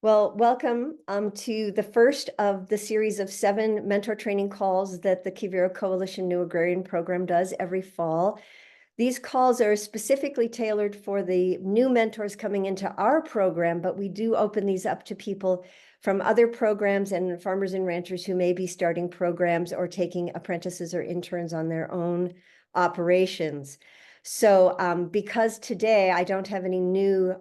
Well, welcome to the first of the series of 7 mentor training calls that the Quivira Coalition New Agrarian Program does every fall. These calls are specifically tailored for the new mentors coming into our program, but we do open these up to people from other programs and farmers and ranchers who may be starting programs or taking apprentices or interns on their own operations. So because today I don't have any new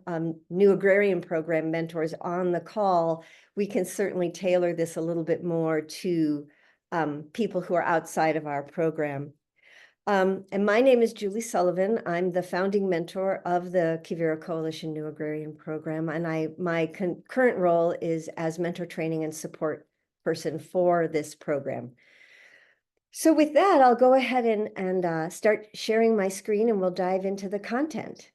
agrarian program mentors on the call, we can certainly tailor this a little bit more to people who are outside of our program. And my name is Julie Sullivan. I'm the founding mentor of the Quivira Coalition New Agrarian Program, and my current role is as mentor training and support person for this program. So with that, I'll go ahead and start sharing my screen, and we'll dive into the content.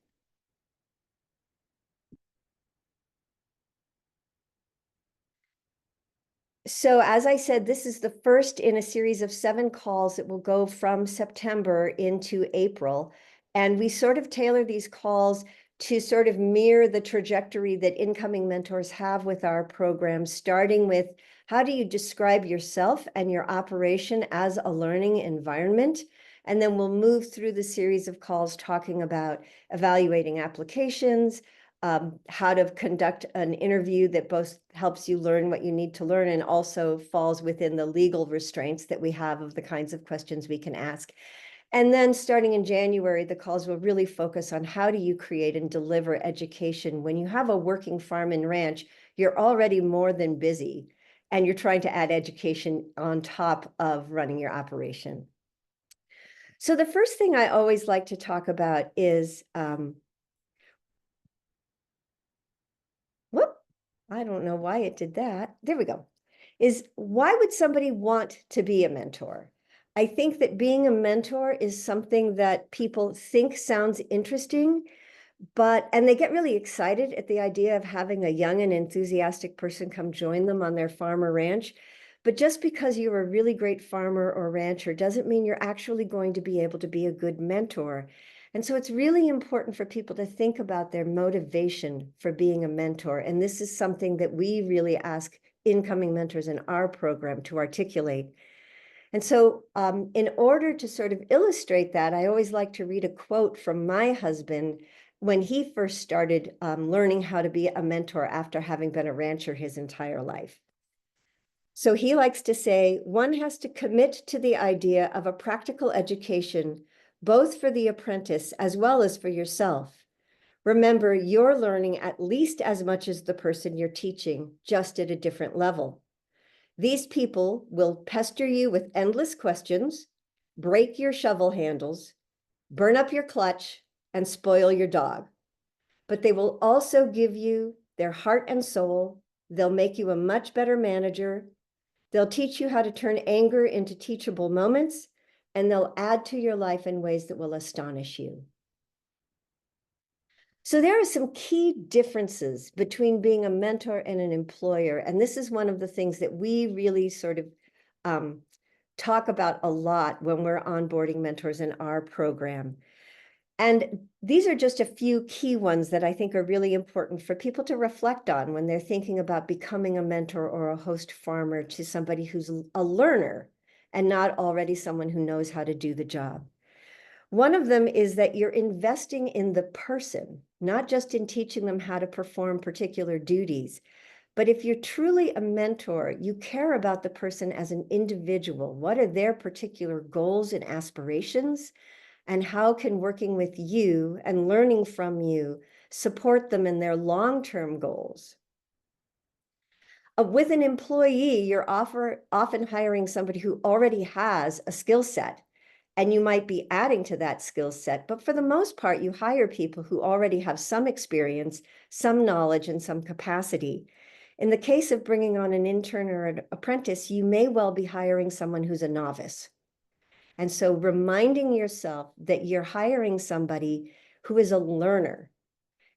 So as I said, this is the first in a series of 7 calls that will go from September into April. And we sort of tailor these calls to sort of mirror the trajectory that incoming mentors have with our program, starting with how do you describe yourself and your operation as a learning environment? And then we'll move through the series of calls talking about evaluating applications, how to conduct an interview that both helps you learn what you need to learn and also falls within the legal restraints that we have of the kinds of questions we can ask. And then starting in January, the calls will really focus on how do you create and deliver education. When you have a working farm and ranch, you're already more than busy, and you're trying to add education on top of running your operation. So the first thing I always like to talk about is, I don't know why it did that. There we go. Is why would somebody want to be a mentor? I think that being a mentor is something that people think sounds interesting, and they get really excited at the idea of having a young and enthusiastic person come join them on their farm or ranch. But just because you're a really great farmer or rancher doesn't mean you're actually going to be able to be a good mentor. And so it's really important for people to think about their motivation for being a mentor. And this is something that we really ask incoming mentors in our program to articulate. And so in order to sort of illustrate that, I always like to read a quote from my husband when he first started learning how to be a mentor after having been a rancher his entire life. So he likes to say, one has to commit to the idea of a practical education, both for the apprentice as well as for yourself. Remember, you're learning at least as much as the person you're teaching, just at a different level. These people will pester you with endless questions, break your shovel handles, burn up your clutch, and spoil your dog. But they will also give you their heart and soul. They'll make you a much better manager. They'll teach you how to turn anger into teachable moments, and they'll add to your life in ways that will astonish you. So there are some key differences between being a mentor and an employer, and this is one of the things that we really sort of talk about a lot when we're onboarding mentors in our program. And these are just a few key ones that I think are really important for people to reflect on when they're thinking about becoming a mentor or a host farmer to somebody who's a learner and not already someone who knows how to do the job. One of them is that you're investing in the person, not just in teaching them how to perform particular duties. But if you're truly a mentor, you care about the person as an individual. What are their particular goals and aspirations? And how can working with you and learning from you support them in their long-term goals? With an employee, you're often hiring somebody who already has a skill set, and you might be adding to that skill set. But for the most part, you hire people who already have some experience, some knowledge, and some capacity. In the case of bringing on an intern or an apprentice, you may well be hiring someone who's a novice. And so reminding yourself that you're hiring somebody who is a learner,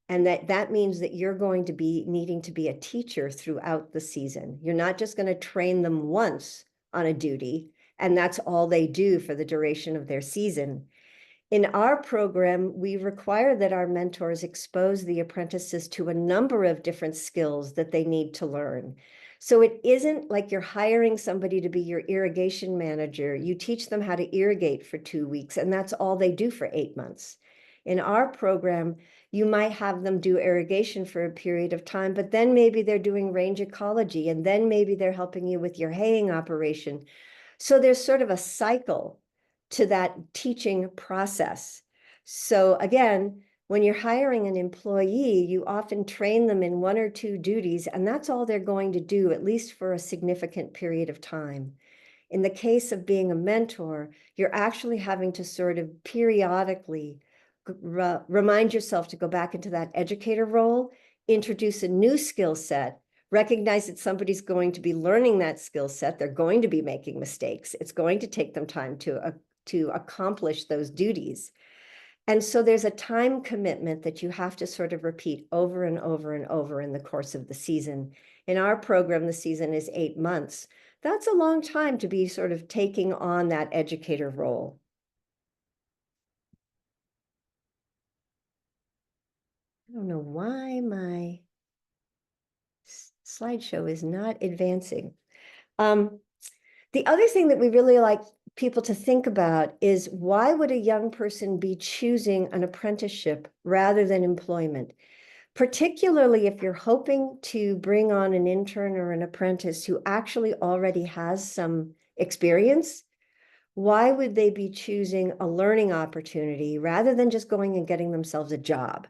and that means that you're going to be needing to be a teacher throughout the season. You're not just going to train them once on a duty, and that's all they do for the duration of their season. In our program, we require that our mentors expose the apprentices to a number of different skills that they need to learn. So it isn't like you're hiring somebody to be your irrigation manager. You teach them how to irrigate for 2 weeks, and that's all they do for 8 months. In our program, you might have them do irrigation for a period of time, but then maybe they're doing range ecology, and then maybe they're helping you with your haying operation. So there's sort of a cycle to that teaching process. So again, when you're hiring an employee, you often train them in 1 or 2 duties, and that's all they're going to do, at least for a significant period of time. In the case of being a mentor, you're actually having to sort of periodically remind yourself to go back into that educator role, introduce a new skill set, recognize that somebody's going to be learning that skill set. They're going to be making mistakes. It's going to take them time to accomplish those duties. And so there's a time commitment that you have to sort of repeat over and over and over in the course of the season. In our program, the season is 8 months. That's a long time to be sort of taking on that educator role. I don't know why my slideshow is not advancing. The other thing that we really like people to think about is, why would a young person be choosing an apprenticeship rather than employment? Particularly if you're hoping to bring on an intern or an apprentice who actually already has some experience. Why would they be choosing a learning opportunity rather than just going and getting themselves a job?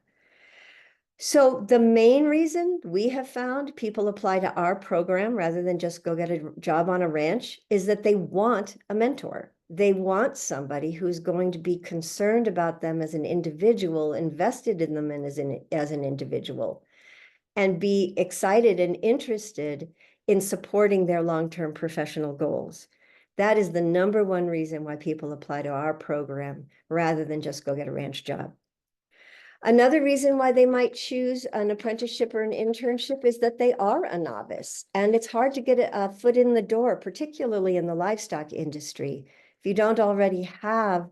So the main reason we have found people apply to our program rather than just go get a job on a ranch is that they want a mentor. They want somebody who's going to be concerned about them as an individual, invested in them as an individual, and be excited and interested in supporting their long-term professional goals. That is the number one reason why people apply to our program rather than just go get a ranch job. Another reason why they might choose an apprenticeship or an internship is that they are a novice, and it's hard to get a foot in the door, particularly in the livestock industry. If you don't already have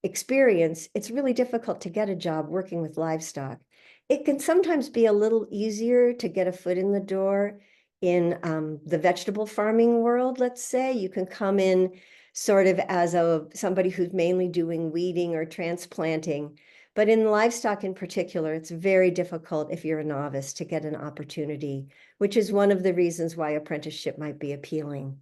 experience, it's really difficult to get a job working with livestock. It can sometimes be a little easier to get a foot in the door in the vegetable farming world, let's say. You can come in sort of as somebody who's mainly doing weeding or transplanting. But in livestock in particular, it's very difficult if you're a novice to get an opportunity, which is one of the reasons why apprenticeship might be appealing.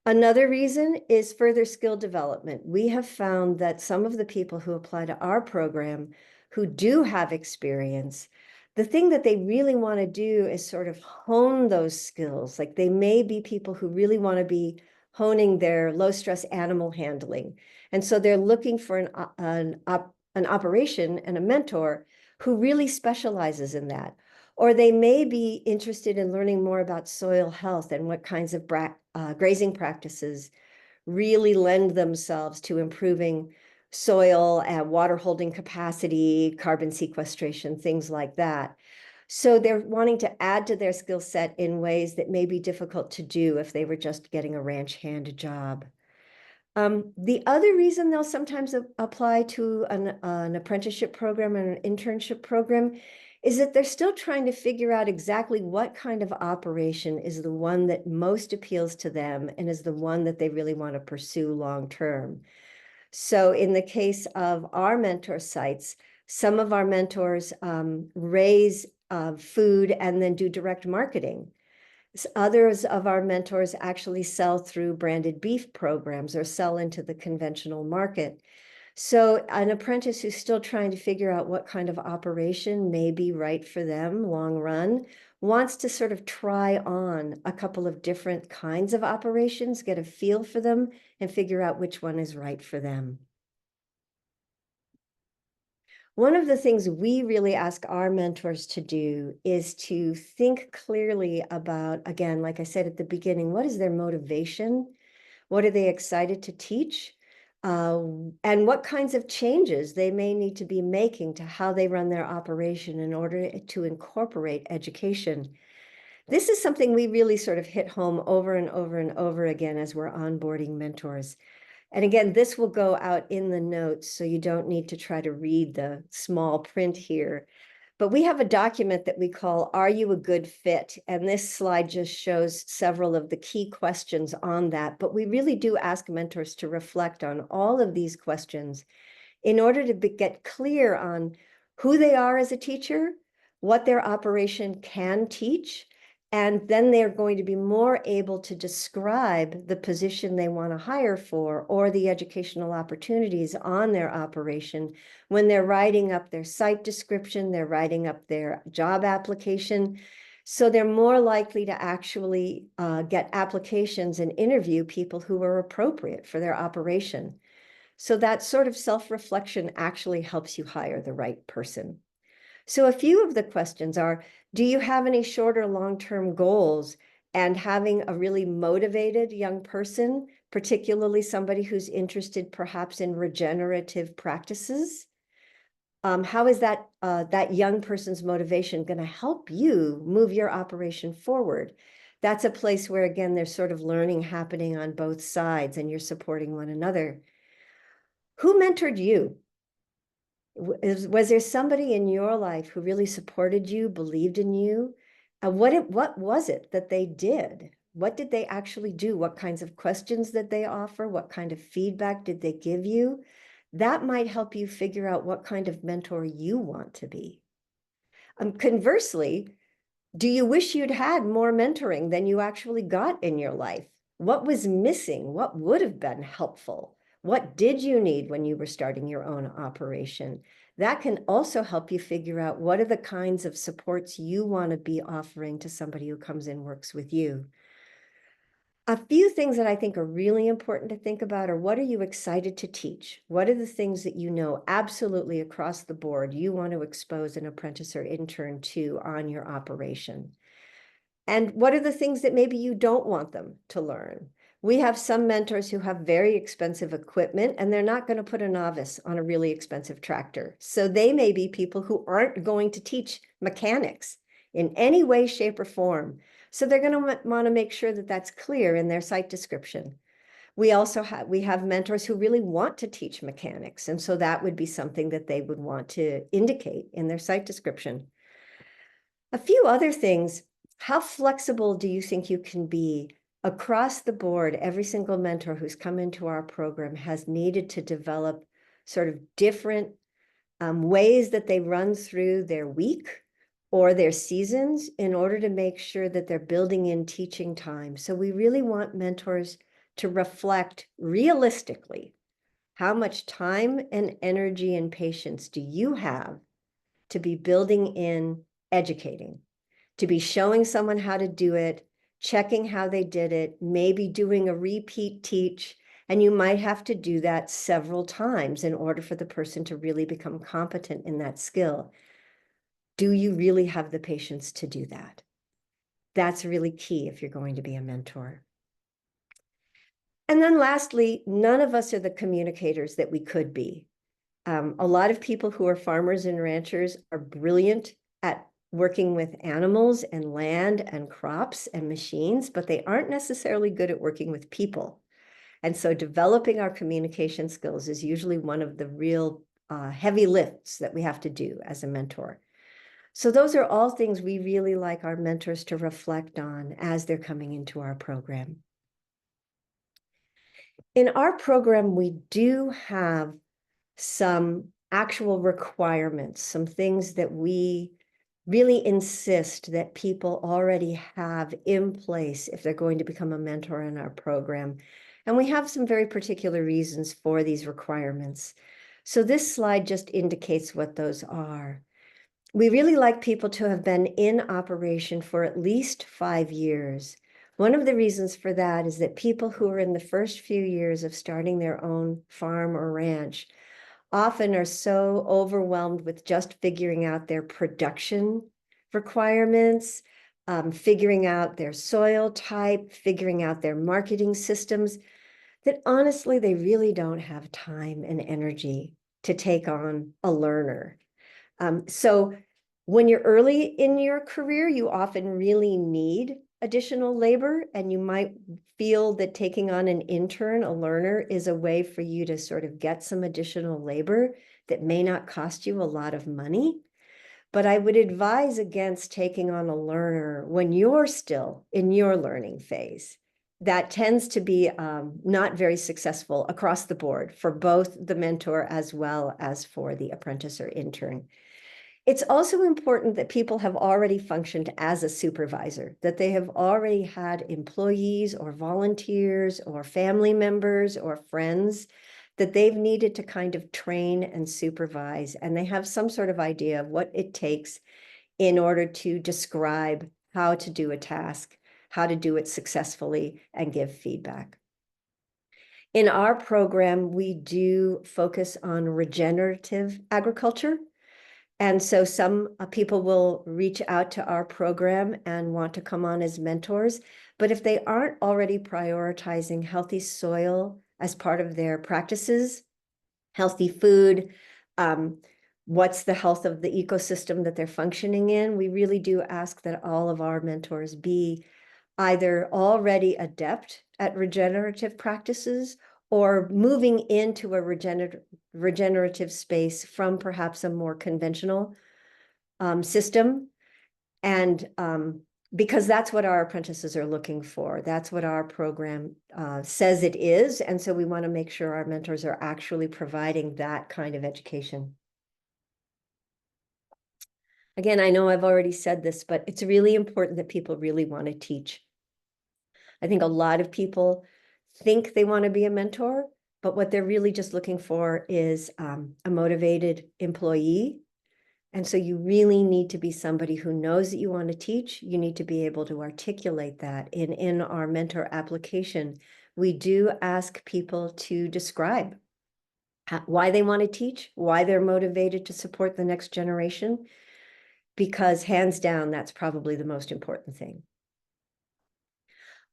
Another reason is further skill development. We have found that some of the people who apply to our program who do have experience, the thing that they really want to do is sort of hone those skills. Like, they may be people who really want to be honing their low stress animal handling. And so they're looking for an operation and a mentor who really specializes in that. Or they may be interested in learning more about soil health and what kinds of grazing practices really lend themselves to improving soil and water holding capacity, carbon sequestration, things like that. So they're wanting to add to their skill set in ways that may be difficult to do if they were just getting a ranch hand job. The other reason they'll sometimes apply to an apprenticeship program and an internship program is that they're still trying to figure out exactly what kind of operation is the one that most appeals to them and is the one that they really want to pursue long term. So in the case of our mentor sites, some of our mentors raise food and then do direct marketing. Others of our mentors actually sell through branded beef programs or sell into the conventional market. So an apprentice who's still trying to figure out what kind of operation may be right for them long run wants to sort of try on a couple of different kinds of operations, get a feel for them, and figure out which one is right for them. One of the things we really ask our mentors to do is to think clearly about, again, like I said at the beginning, what is their motivation? What are they excited to teach? And what kinds of changes they may need to be making to how they run their operation in order to incorporate education. This is something we really sort of hit home over and over and over again as we're onboarding mentors. And again, this will go out in the notes, so you don't need to try to read the small print here. But we have a document that we call, Are You a Good Fit? And this slide just shows several of the key questions on that. But we really do ask mentors to reflect on all of these questions in order to get clear on who they are as a teacher, what their operation can teach, and then they're going to be more able to describe the position they want to hire for or the educational opportunities on their operation when they're writing up their site description, they're writing up their job application. So they're more likely to actually get applications and interview people who are appropriate for their operation. So that sort of self-reflection actually helps you hire the right person. So a few of the questions are, do you have any short or long-term goals? And having a really motivated young person, particularly somebody who's interested perhaps in regenerative practices, how is that young person's motivation going to help you move your operation forward? That's a place where, again, there's sort of learning happening on both sides and you're supporting one another. Who mentored you? Was there somebody in your life who really supported you, believed in you? What was it that they did? What did they actually do? What kinds of questions did they offer? What kind of feedback did they give you? That might help you figure out what kind of mentor you want to be. Conversely, do you wish you'd had more mentoring than you actually got in your life? What was missing? What would have been helpful? What did you need when you were starting your own operation? That can also help you figure out what are the kinds of supports you want to be offering to somebody who comes in and works with you. A few things that I think are really important to think about are, what are you excited to teach? What are the things that you know absolutely across the board you want to expose an apprentice or intern to on your operation? And what are the things that maybe you don't want them to learn? We have some mentors who have very expensive equipment and they're not going to put a novice on a really expensive tractor. So they may be people who aren't going to teach mechanics in any way, shape, or form. So they're going to want to make sure that that's clear in their site description. We have mentors who really want to teach mechanics. And so that would be something that they would want to indicate in their site description. A few other things. How flexible do you think you can be? Across the board, every single mentor who's come into our program has needed to develop sort of different ways that they run through their week or their seasons in order to make sure that they're building in teaching time. So we really want mentors to reflect realistically, how much time and energy and patience do you have to be building in educating, to be showing someone how to do it, checking how they did it, maybe doing a repeat teach, and you might have to do that several times in order for the person to really become competent in that skill. Do you really have the patience to do that? That's really key if you're going to be a mentor. And then lastly, none of us are the communicators that we could be. A lot of people who are farmers and ranchers are brilliant at working with animals and land and crops and machines, but they aren't necessarily good at working with people. And so developing our communication skills is usually one of the real heavy lifts that we have to do as a mentor. So those are all things we really like our mentors to reflect on as they're coming into our program. In our program, we do have some actual requirements, some things that we really insist that people already have in place if they're going to become a mentor in our program. And we have some very particular reasons for these requirements. So this slide just indicates what those are. We really like people to have been in operation for at least 5 years. One of the reasons for that is that people who are in the first few years of starting their own farm or ranch often are so overwhelmed with just figuring out their production requirements, figuring out their soil type, figuring out their marketing systems, that honestly, they really don't have time and energy to take on a learner. So when you're early in your career, you often really need additional labor, and you might feel that taking on an intern, a learner, is a way for you to sort of get some additional labor that may not cost you a lot of money. But I would advise against taking on a learner when you're still in your learning phase. That tends to be not very successful across the board for both the mentor as well as for the apprentice or intern. It's also important that people have already functioned as a supervisor, that they have already had employees or volunteers or family members or friends that they've needed to kind of train and supervise, and they have some sort of idea of what it takes in order to describe how to do a task, how to do it successfully, and give feedback. In our program, we do focus on regenerative agriculture. And so some people will reach out to our program and want to come on as mentors. But if they aren't already prioritizing healthy soil as part of their practices, healthy food, what's the health of the ecosystem that they're functioning in, we really do ask that all of our mentors be either already adept at regenerative practices or moving into a regenerative space from perhaps a more conventional system. And because that's what our apprentices are looking for. That's what our program says it is. And so we want to make sure our mentors are actually providing that kind of education. Again, I know I've already said this, but it's really important that people really want to teach. I think a lot of people think they want to be a mentor, but what they're really just looking for is a motivated employee. And so you really need to be somebody who knows that you want to teach. You need to be able to articulate that. In our mentor application, we do ask people to describe why they want to teach, why they're motivated to support the next generation, because hands down, that's probably the most important thing.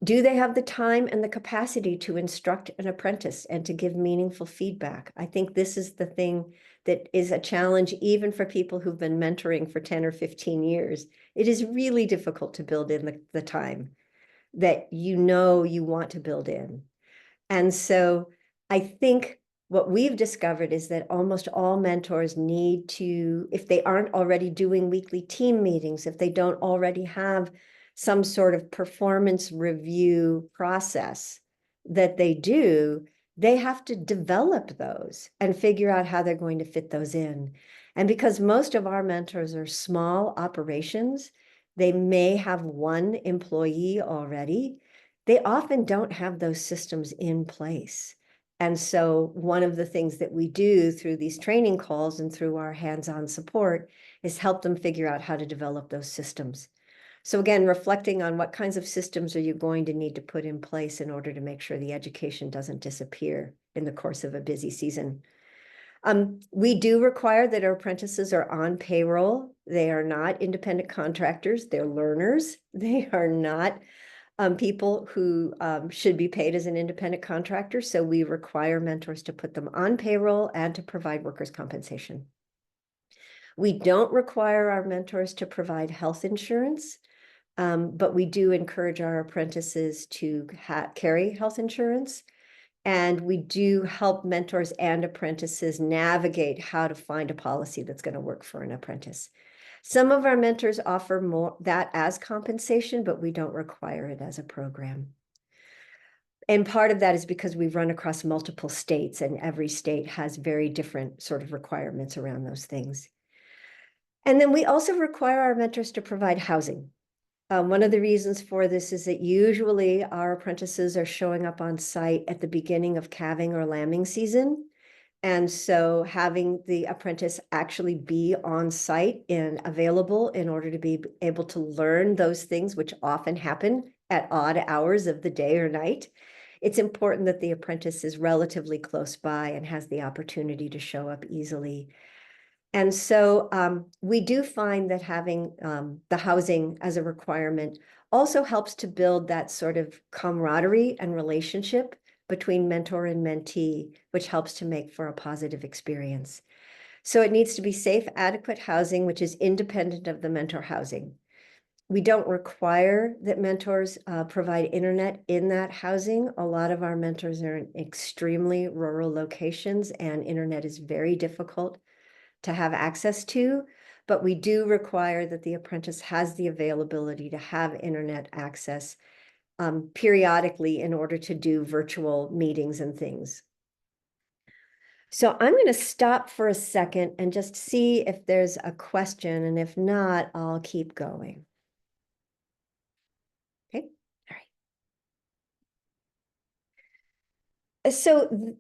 Do they have the time and the capacity to instruct an apprentice and to give meaningful feedback? I think this is the thing that is a challenge even for people who've been mentoring for 10 or 15 years. It is really difficult to build in the time that you know you want to build in. And so I think what we've discovered is that almost all mentors need to, if they aren't already doing weekly team meetings, if they don't already have some sort of performance review process that they do, they have to develop those and figure out how they're going to fit those in. And because most of our mentors are small operations, they may have one employee already, they often don't have those systems in place. And so one of the things that we do through these training calls and through our hands-on support is help them figure out how to develop those systems. So again, reflecting on what kinds of systems are you going to need to put in place in order to make sure the education doesn't disappear in the course of a busy season. We do require that our apprentices are on payroll. They are not independent contractors. They're learners. They are not people who should be paid as an independent contractor. So we require mentors to put them on payroll and to provide workers' compensation. We don't require our mentors to provide health insurance. But we do encourage our apprentices to carry health insurance. And we do help mentors and apprentices navigate how to find a policy that's going to work for an apprentice. Some of our mentors offer more that as compensation, but we don't require it as a program. And part of that is because we've run across multiple states, and every state has very different sort of requirements around those things. And then we also require our mentors to provide housing. One of the reasons for this is that usually our apprentices are showing up on site at the beginning of calving or lambing season. And so having the apprentice actually be on site and available in order to be able to learn those things, which often happen at odd hours of the day or night, it's important that the apprentice is relatively close by and has the opportunity to show up easily. And so we do find that having the housing as a requirement also helps to build that sort of camaraderie and relationship between mentor and mentee, which helps to make for a positive experience. So it needs to be safe, adequate housing, which is independent of the mentor housing. We don't require that mentors provide internet in that housing. A lot of our mentors are in extremely rural locations, and internet is very difficult to have access to, but we do require that the apprentice has the availability to have internet access periodically in order to do virtual meetings and things. So I'm going to stop for a second and just see if there's a question, and if not, I'll keep going. Okay, all right. So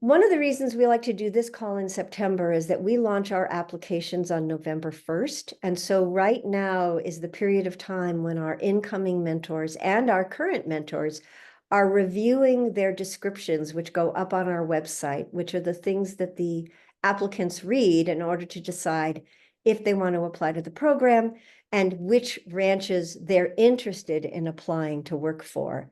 one of the reasons we like to do this call in September is that we launch our applications on November 1st. And so right now is the period of time when our incoming mentors and our current mentors are reviewing their descriptions, which go up on our website, which are the things that the applicants read in order to decide if they want to apply to the program and which ranches they're interested in applying to work for.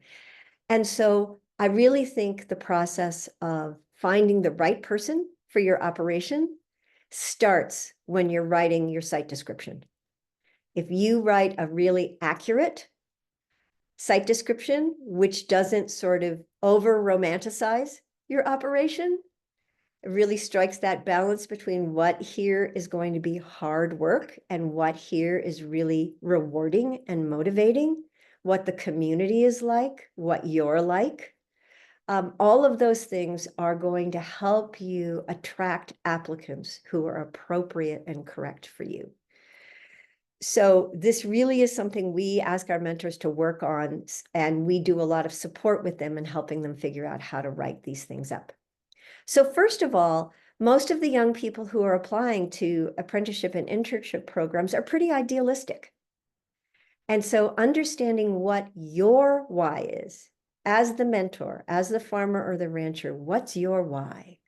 And so I really think the process of finding the right person for your operation starts when you're writing your site description. If you write a really accurate site description, which doesn't sort of over romanticize your operation, it really strikes that balance between what here is going to be hard work and what here is really rewarding and motivating, what the community is like, what you're like. All of those things are going to help you attract applicants who are appropriate and correct for you. So this really is something we ask our mentors to work on, and we do a lot of support with them in helping them figure out how to write these things up. So first of all, most of the young people who are applying to apprenticeship and internship programs are pretty idealistic. And so understanding what your why is, as the mentor, as the farmer or the rancher, what's your why?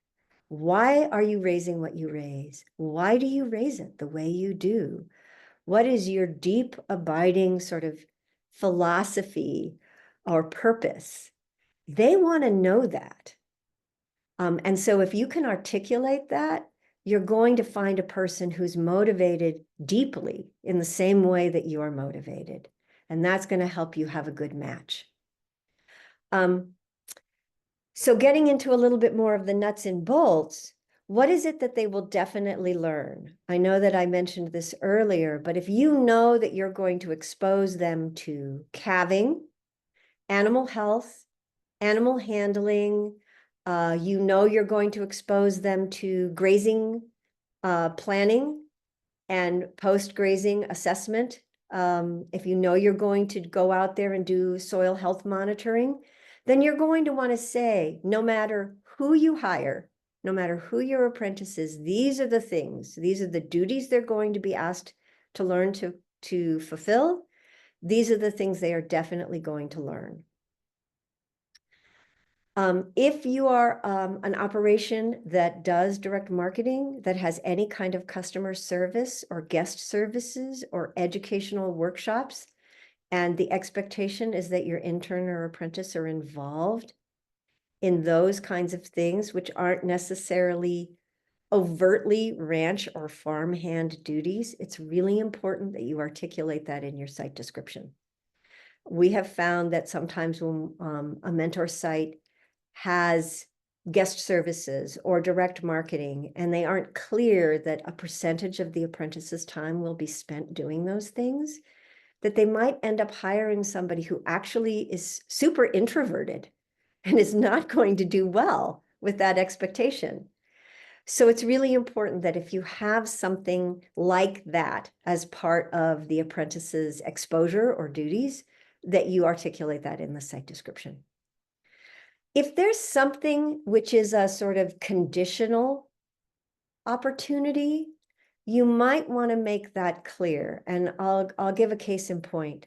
Why are you raising what you raise? Why do you raise it the way you do? What is your deep, abiding sort of philosophy or purpose? They want to know that. And so if you can articulate that, you're going to find a person who's motivated deeply in the same way that you're motivated. And that's going to help you have a good match. So getting into a little bit more of the nuts and bolts, what is it that they will definitely learn? I know that I mentioned this earlier, but if you know that you're going to expose them to calving, animal health, animal handling, you know you're going to expose them to grazing planning and post-grazing assessment. If you know you're going to go out there and do soil health monitoring, then you're going to want to say, no matter who you hire, no matter who your apprentice is, these are the things, these are the duties they're going to be asked to learn to fulfill. These are the things they are definitely going to learn. If you are an operation that does direct marketing, that has any kind of customer service or guest services or educational workshops, and the expectation is that your intern or apprentice are involved in those kinds of things, which aren't necessarily overtly ranch or farmhand duties, it's really important that you articulate that in your site description. We have found that sometimes when a mentor site has guest services or direct marketing, and they aren't clear that a percentage of the apprentice's time will be spent doing those things, that they might end up hiring somebody who actually is super introverted and is not going to do well with that expectation. So it's really important that if you have something like that as part of the apprentice's exposure or duties, that you articulate that in the site description. If there's something which is a sort of conditional opportunity, you might want to make that clear. And I'll give a case in point.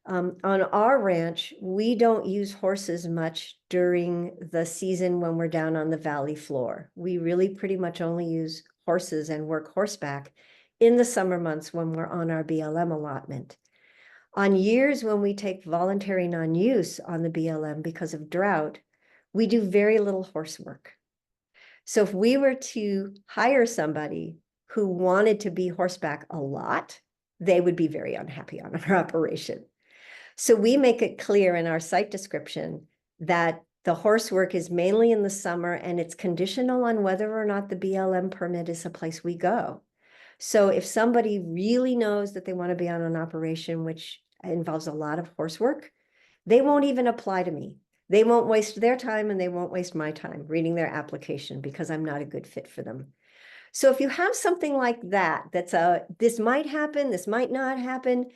On our ranch, we don't use horses much during the season when we're down on the valley floor. We really pretty much only use horses and work horseback in the summer months when we're on our BLM allotment. On years when we take voluntary non-use on the BLM because of drought, we do very little horse work. So if we were to hire somebody who wanted to be horseback a lot, they would be very unhappy on our operation. So we make it clear in our site description that the horse work is mainly in the summer and it's conditional on whether or not the BLM permit is a place we go. So if somebody really knows that they want to be on an operation which involves a lot of horse work, they won't even apply to me. They won't waste their time and they won't waste my time reading their application because I'm not a good fit for them. So if you have something like that, this might happen, this might not happen,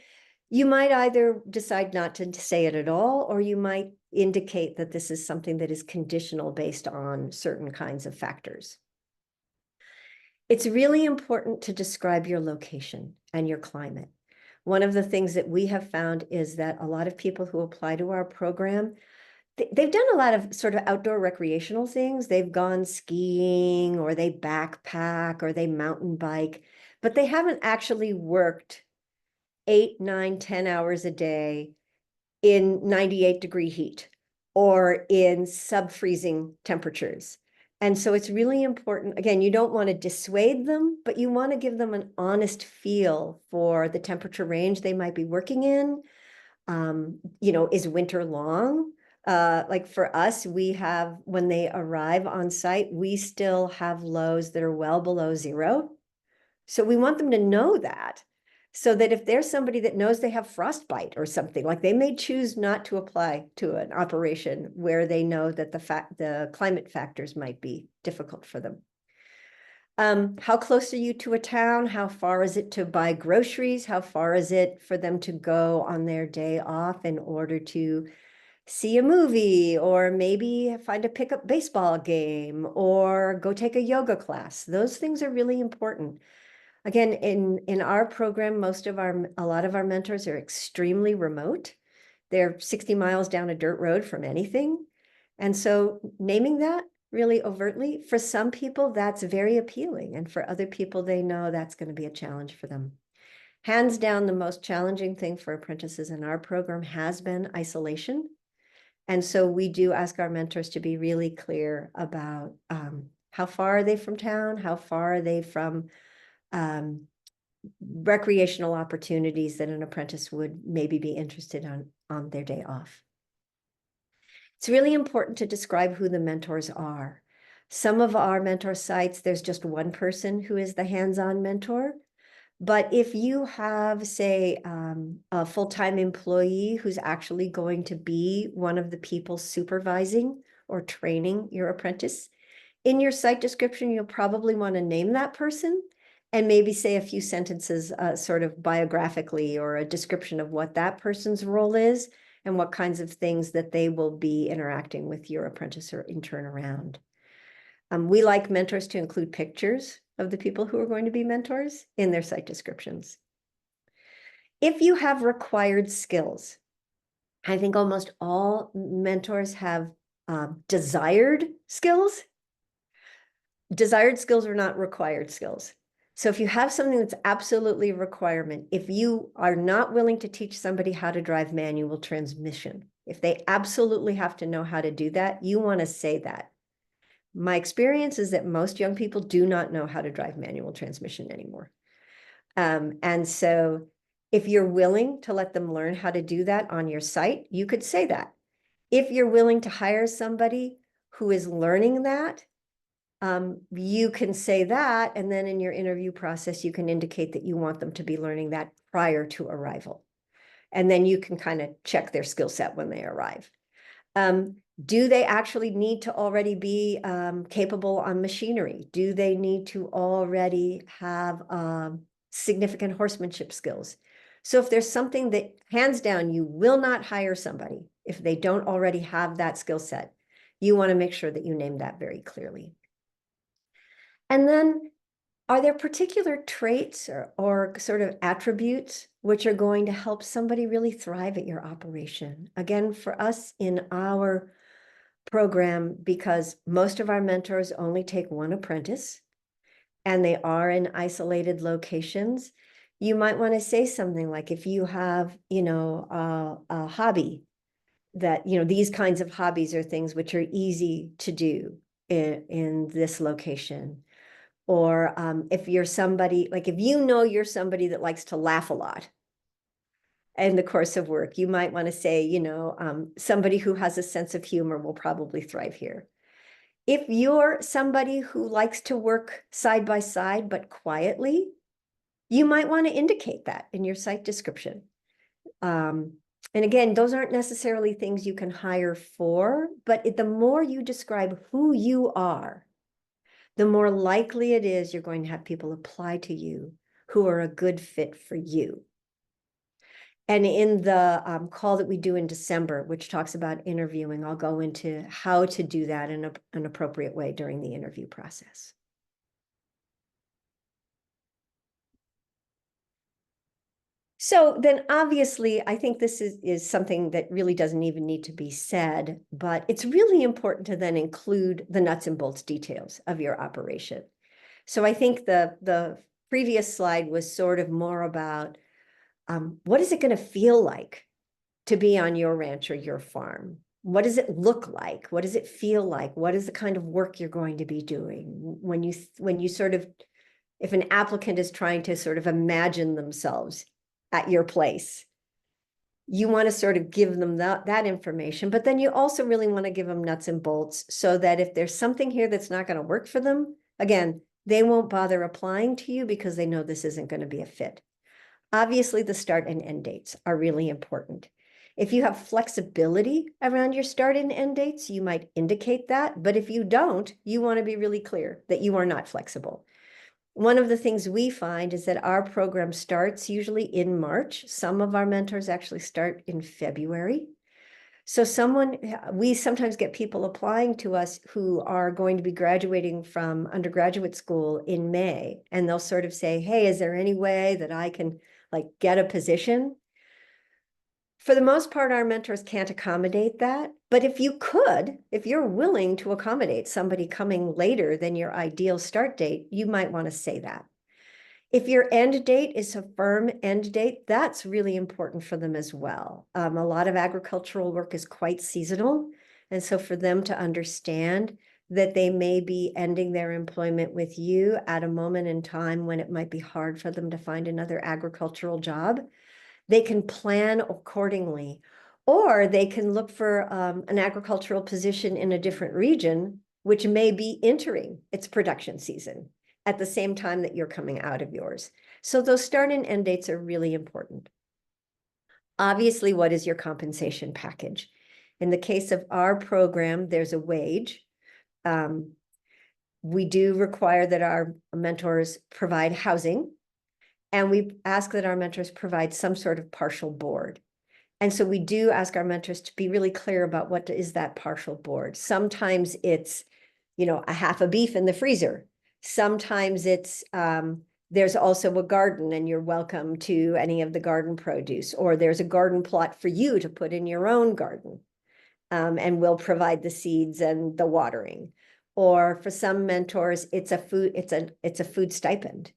you might either decide not to say it at all, or you might indicate that this is something that is conditional based on certain kinds of factors. It's really important to describe your location and your climate. One of the things that we have found is that a lot of people who apply to our program, they've done a lot of sort of outdoor recreational things. They've gone skiing, or they backpack, or they mountain bike, but they haven't actually worked 8, 9, 10 hours a day in 98-degree heat or in sub-freezing temperatures. And so it's really important. Again, you don't want to dissuade them, but you want to give them an honest feel for the temperature range they might be working in. Is winter long? Like for us, we have, when they arrive on site, we still have lows that are well below zero. So we want them to know that, so that if there's somebody that knows they have frostbite or something, like they may choose not to apply to an operation where they know that the climate factors might be difficult for them. How close are you to a town? How far is it to buy groceries? How far is it for them to go on their day off in order to see a movie, or maybe find a pickup baseball game, or go take a yoga class? Those things are really important. Again, in our program, a lot of our mentors are extremely remote. They're 60 miles down a dirt road from anything. And so naming that really overtly, for some people, that's very appealing. And for other people, they know that's going to be a challenge for them. Hands down, the most challenging thing for apprentices in our program has been isolation. And so we do ask our mentors to be really clear about how far are they from town? How far are they from recreational opportunities that an apprentice would maybe be interested on their day off. It's really important to describe who the mentors are. Some of our mentor sites, there's just one person who is the hands-on mentor. But if you have, say, a full-time employee who's actually going to be one of the people supervising or training your apprentice, in your site description, you'll probably want to name that person and maybe say a few sentences sort of biographically, or a description of what that person's role is and what kinds of things that they will be interacting with your apprentice or intern around. We like mentors to include pictures of the people who are going to be mentors in their site descriptions. If you have required skills, I think almost all mentors have desired skills. Desired skills are not required skills. So if you have something that's absolutely a requirement, if you are not willing to teach somebody how to drive manual transmission, if they absolutely have to know how to do that, you want to say that. My experience is that most young people do not know how to drive manual transmission anymore. And so if you're willing to let them learn how to do that on your site, you could say that. If you're willing to hire somebody who is learning that, you can say that, and then in your interview process, you can indicate that you want them to be learning that prior to arrival. And then you can kind of check their skill set when they arrive. Do they actually need to already be capable on machinery? Do they need to already have significant horsemanship skills? So if there's something that, hands down, you will not hire somebody if they don't already have that skill set, you want to make sure that you name that very clearly. And then, are there particular traits or sort of attributes which are going to help somebody really thrive at your operation? Again, for us in our program, because most of our mentors only take one apprentice and they are in isolated locations, you might want to say something like, if you have, a hobby that, these kinds of hobbies are things which are easy to do in this location. Or if you're somebody, like if you know you're somebody that likes to laugh a lot in the course of work, you might want to say, somebody who has a sense of humor will probably thrive here. If you're somebody who likes to work side by side, but quietly, you might want to indicate that in your site description. And again, those aren't necessarily things you can hire for, but the more you describe who you are, the more likely it is you're going to have people apply to you who are a good fit for you. And in the call that we do in December, which talks about interviewing, I'll go into how to do that in an appropriate way during the interview process. So then obviously, I think this is something that really doesn't even need to be said, but it's really important to then include the nuts and bolts details of your operation. So I think the previous slide was sort of more about what is it going to feel like to be on your ranch or your farm? What does it look like? What does it feel like? What is the kind of work you're going to be doing? When you sort of, if an applicant is trying to sort of imagine themselves at your place, you want to sort of give them that information, but then you also really want to give them nuts and bolts so that if there's something here that's not going to work for them, again, they won't bother applying to you because they know this isn't going to be a fit. Obviously, the start and end dates are really important. If you have flexibility around your start and end dates, you might indicate that. But if you don't, you want to be really clear that you are not flexible. One of the things we find is that our program starts usually in March. Some of our mentors actually start in February. So we sometimes get people applying to us who are going to be graduating from undergraduate school in May, and they'll sort of say, hey, is there any way that I can like get a position? For the most part, our mentors can't accommodate that. But if you're willing to accommodate somebody coming later than your ideal start date, you might want to say that. If your end date is a firm end date, that's really important for them as well. A lot of agricultural work is quite seasonal. And so for them to understand that they may be ending their employment with you at a moment in time when it might be hard for them to find another agricultural job, they can plan accordingly, or they can look for an agricultural position in a different region, which may be entering its production season at the same time that you're coming out of yours. So those start and end dates are really important. Obviously, what is your compensation package? In the case of our program, there's a wage. We do require that our mentors provide housing, and we ask that our mentors provide some sort of partial board. And so we do ask our mentors to be really clear about what is that partial board. Sometimes it's, a half a beef in the freezer. Sometimes it's, there's also a garden and you're welcome to any of the garden produce, or there's a garden plot for you to put in your own garden. And we'll provide the seeds and the watering. Or for some mentors, it's a food stipend.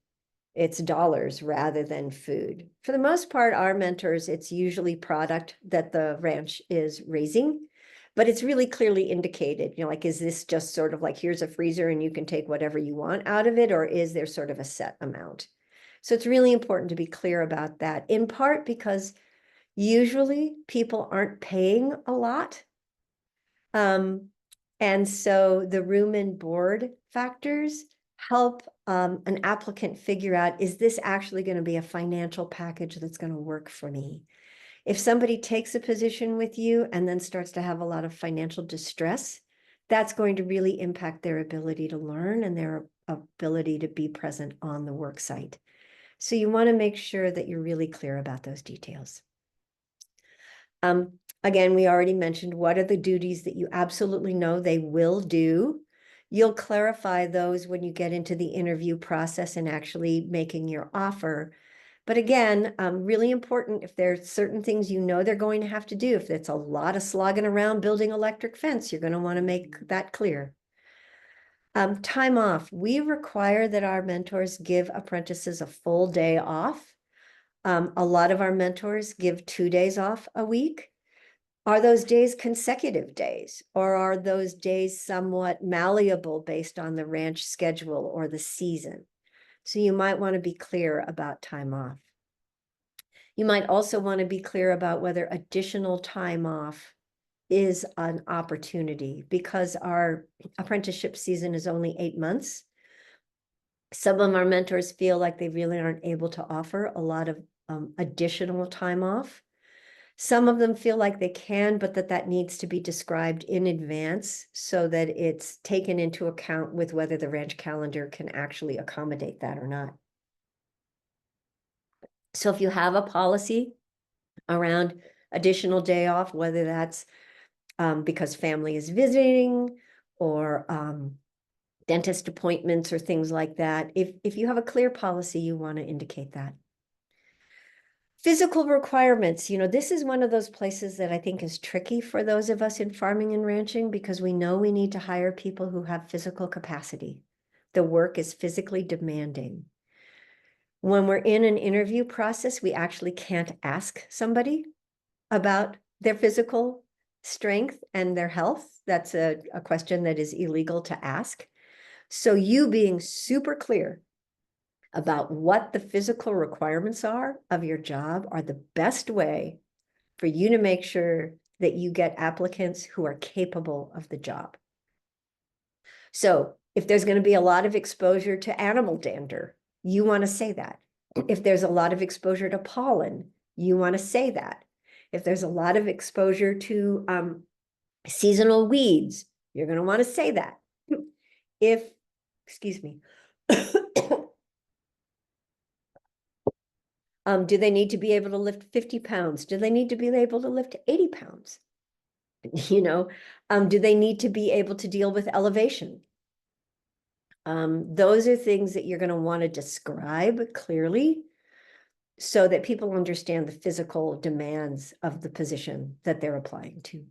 It's dollars rather than food. For the most part, our mentors, it's usually product that the ranch is raising, but it's really clearly indicated, like, is this just sort of like, here's a freezer and you can take whatever you want out of it, or is there sort of a set amount? So it's really important to be clear about that, in part because usually people aren't paying a lot. And so the room and board factors help an applicant figure out, is this actually going to be a financial package that's going to work for me? If somebody takes a position with you and then starts to have a lot of financial distress, that's going to really impact their ability to learn and their ability to be present on the work site. So you want to make sure that you're really clear about those details. Again, we already mentioned what are the duties that you absolutely know they will do. You'll clarify those when you get into the interview process and actually making your offer. But again, really important, if there's certain things they're going to have to do, if it's a lot of slogging around building electric fence, you're going to want to make that clear. Time off. We require that our mentors give apprentices a full day off. A lot of our mentors give 2 days off a week. Are those days consecutive days, or are those days somewhat malleable based on the ranch schedule or the season? So you might want to be clear about time off. You might also want to be clear about whether additional time off is an opportunity, because our apprenticeship season is only 8 months. Some of our mentors feel like they really aren't able to offer a lot of additional time off. Some of them feel like they can, but that needs to be described in advance so that it's taken into account with whether the ranch calendar can actually accommodate that or not. So if you have a policy around additional day off, whether that's because family is visiting or dentist appointments or things like that, if you have a clear policy, you want to indicate that. Physical requirements, this is one of those places that I think is tricky for those of us in farming and ranching, because we know we need to hire people who have physical capacity. The work is physically demanding. When we're in an interview process, we actually can't ask somebody about their physical strength and their health. That's a question that is illegal to ask. So you being super clear about what the physical requirements are of your job are the best way for you to make sure that you get applicants who are capable of the job. So if there's going to be a lot of exposure to animal dander, you want to say that. If there's a lot of exposure to pollen, you want to say that. If there's a lot of exposure to seasonal weeds, you're going to want to say that. Excuse me, do they need to be able to lift 50 pounds? Do they need to be able to lift 80 pounds? Do they need to be able to deal with elevation? Those are things that you're going to want to describe clearly so that people understand the physical demands of the position that they're applying to.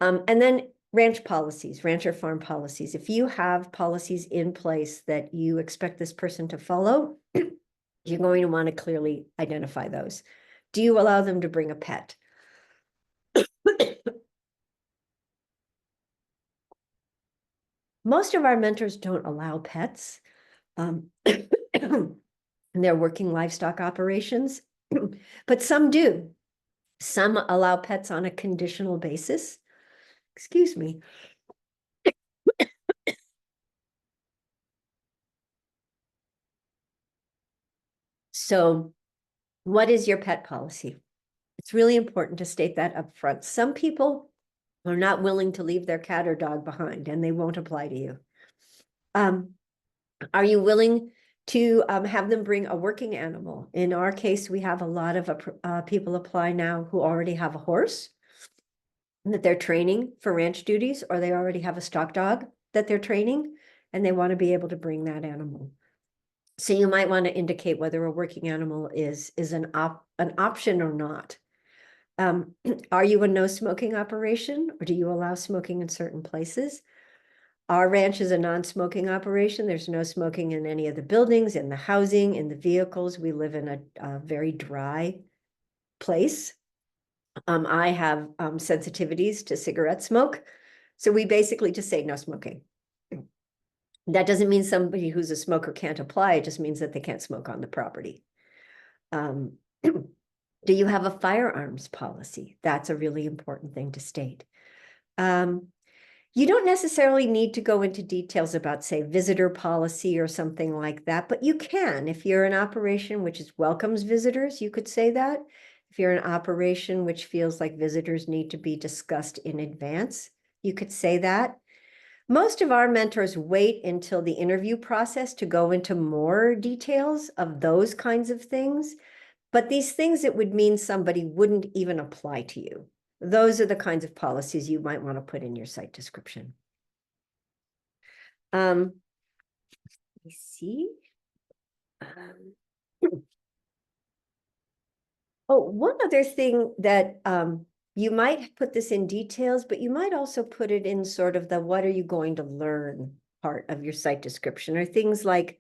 And then ranch policies, ranch or farm policies. If you have policies in place that you expect this person to follow, you're going to want to clearly identify those. Do you allow them to bring a pet? Most of our mentors don't allow pets in their working livestock operations, but some do. Some allow pets on a conditional basis. Excuse me. So what is your pet policy? It's really important to state that up front. Some people are not willing to leave their cat or dog behind, and they won't apply to you. Are you willing to have them bring a working animal? In our case, we have a lot of people apply now who already have a horse that they're training for ranch duties, or they already have a stock dog that they're training, and they want to be able to bring that animal. So you might want to indicate whether a working animal is an option or not. Are you a no smoking operation, or do you allow smoking in certain places? Our ranch is a non-smoking operation. There's no smoking in any of the buildings, in the housing, in the vehicles. We live in a very dry place. I have sensitivities to cigarette smoke. So we basically just say no smoking. That doesn't mean somebody who's a smoker can't apply. It just means that they can't smoke on the property. Do you have a firearms policy? That's a really important thing to state. You don't necessarily need to go into details about, say, visitor policy or something like that, but you can. If you're an operation which welcomes visitors, you could say that. If you're an operation which feels like visitors need to be discussed in advance, you could say that. Most of our mentors wait until the interview process to go into more details of those kinds of things. But these things that would mean somebody wouldn't even apply to you, those are the kinds of policies you might want to put in your site description. Let me see. Oh, one other thing that you might put this in details, but you might also put it in sort of the what are you going to learn part of your site description, or things like,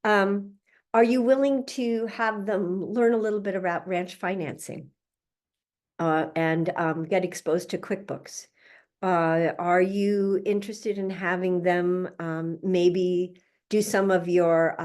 are you willing to have them learn a little bit about ranch financing? and get exposed to QuickBooks? Are you interested in having them maybe do some of your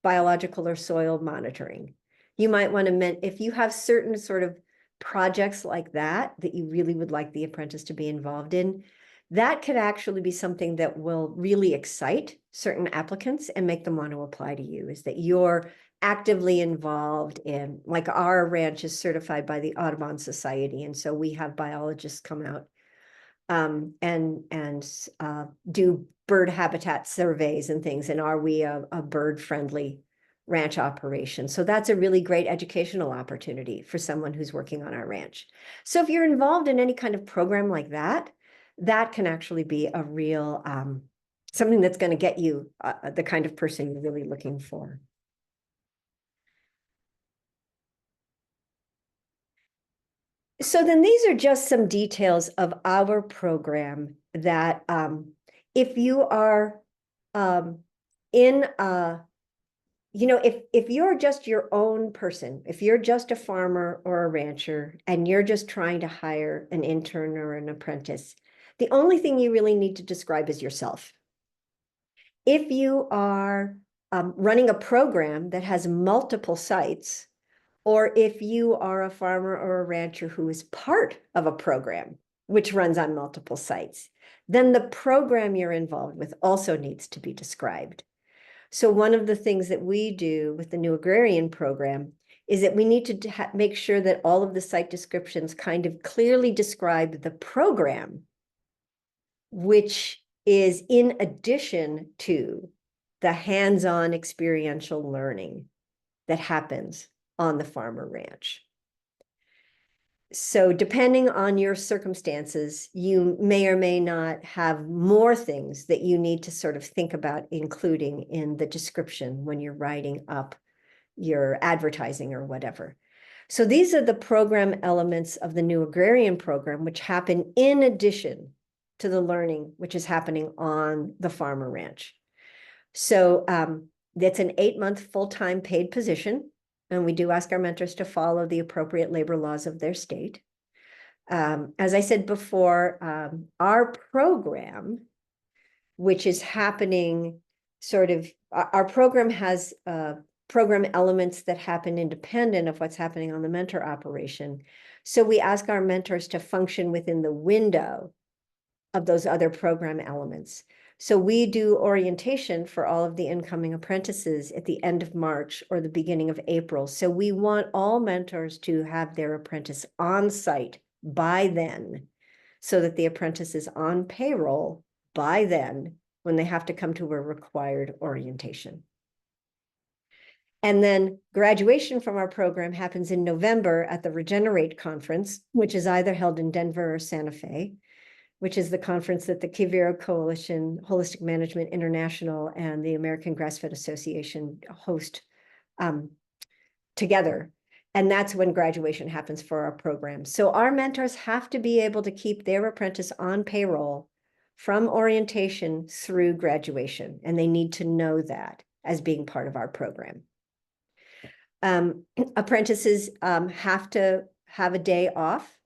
biological or soil monitoring? You might want to, if you have certain sort of projects like that you really would like the apprentice to be involved in, that could actually be something that will really excite certain applicants and make them want to apply to you, is that you're actively involved in, like our ranch is certified by the Audubon Society. And so we have biologists come out and do bird habitat surveys and things. And are we a bird-friendly ranch operation? So that's a really great educational opportunity for someone who's working on our ranch. So if you're involved in any kind of program like that, that can actually be a real, something that's going to get you the kind of person you're really looking for. So then these are just some details of our program that if you are in if you're just your own person, if you're just a farmer or a rancher and you're just trying to hire an intern or an apprentice, the only thing you really need to describe is yourself. If you are running a program that has multiple sites, or if you are a farmer or a rancher who is part of a program which runs on multiple sites, then the program you're involved with also needs to be described. So one of the things that we do with the New Agrarian program is that we need to make sure that all of the site descriptions kind of clearly describe the program, which is in addition to the hands-on experiential learning that happens on the farm or ranch. So depending on your circumstances, you may or may not have more things that you need to sort of think about including in the description when you're writing up your advertising or whatever. So these are the program elements of the New Agrarian program, which happen in addition to the learning which is happening on the farm or ranch. So that's an 8-month full-time paid position. And we do ask our mentors to follow the appropriate labor laws of their state. As I said before, our program, which is happening sort of, our program has program elements that happen independent of what's happening on the mentor operation. So we ask our mentors to function within the window of those other program elements. So we do orientation for all of the incoming apprentices at the end of March or the beginning of April. So we want all mentors to have their apprentice on site by then, so that the apprentice is on payroll by then when they have to come to a required orientation. And then graduation from our program happens in November at the Regenerate conference, which is either held in Denver or Santa Fe, which is the conference that the Kivira Coalition, Holistic Management International, and the American Grass-Fed Association host together. And that's when graduation happens for our program. So our mentors have to be able to keep their apprentice on payroll from orientation through graduation, and they need to know that as being part of our program. Apprentices have to have a day off,